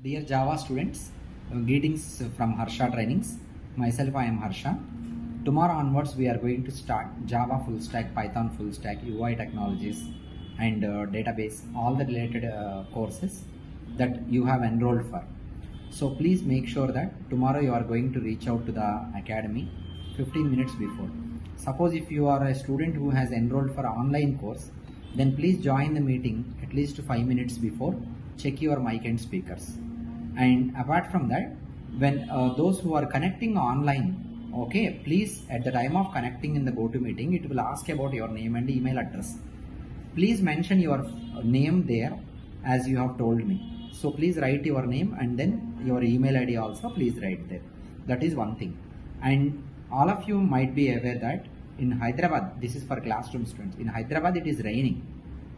Dear Java students, greetings from Harsha Trainings. Myself, I am Harsha. Tomorrow onwards, we are going to start Java full stack, Python full stack, UI technologies, and database, all the related courses that you have enrolled for. So please make sure that tomorrow you are going to reach out to the academy 15 minutes before. Suppose if you are a student who has enrolled for an online course, then please join the meeting at least 5 minutes before. Check your mic and speakers. And apart from that, when those who are connecting online, okay, please at the time of connecting in the GoToMeeting, it will ask about your name and email address. Please mention your name there as you have told me. So please write your name and then your email ID also please write there. That is one thing. And all of you might be aware that in Hyderabad, this is for classroom students. In Hyderabad it is raining,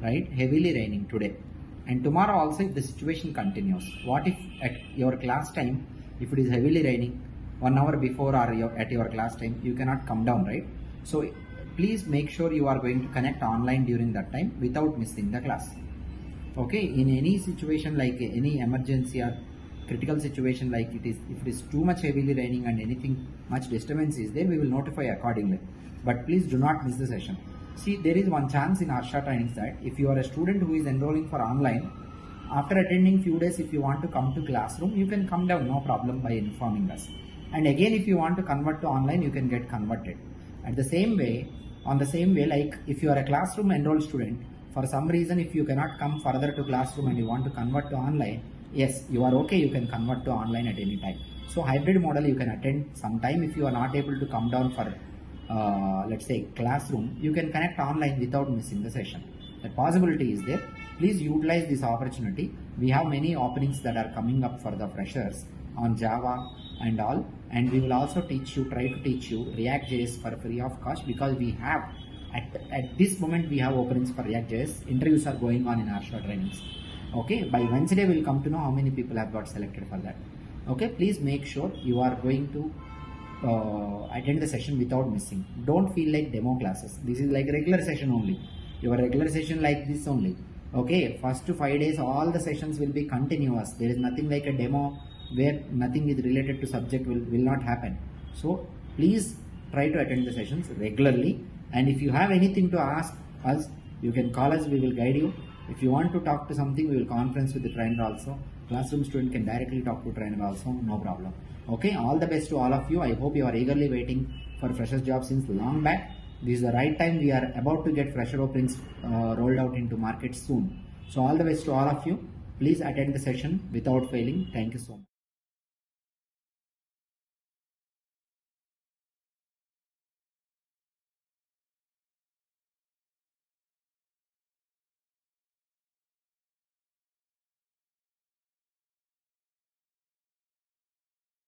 right? Heavily raining today. And tomorrow also if the situation continues, what if at your class time, if it is heavily raining, 1 hour before or at your class time, you cannot come down, right? So please make sure you are going to connect online during that time without missing the class. Okay, in any situation like any emergency or critical situation like if it is too much heavily raining and anything much disturbance is there, we will notify accordingly. But please do not miss the session. See, there is one chance in Harsha Trainings that if you are a student who is enrolling for online, after attending few days, if you want to come to classroom, you can come down, no problem, by informing us. And again, if you want to convert to online, you can get converted. At the same way, on the same way, like if you are a classroom enrolled student, for some reason, if you cannot come further to classroom and you want to convert to online, yes, you are okay, you can convert to online at any time. So hybrid model you can attend sometime. If you are not able to come down for let's say classroom, you can connect online without missing the session. That possibility is there. Please utilize this opportunity. We have many openings that are coming up for the freshers on Java and all, and we will also try to teach you React.js for free of cost, because we have at this moment we have openings for React.js. Interviews are going on in Harsha Trainings. Okay, by Wednesday we will come to know how many people have got selected for that. Okay, please make sure you are going to attend the session without missing. Don't feel like demo classes. This is like regular session only. Your regular session like this only. Okay, first to 5 days all the sessions will be continuous. There is nothing like a demo where nothing is related to subject will not happen. So please try to attend the sessions regularly. And if you have anything to ask us, you can call us, we will guide you. If you want to talk to something, we will conference with the trainer also. Classroom student can directly talk to trainer also, no problem. Okay, all the best to all of you. I hope you are eagerly waiting for freshers job since long back. This is the right time. We are about to get fresher openings rolled out into market soon. So all the best to all of you. Please attend the session without failing. Thank you so much.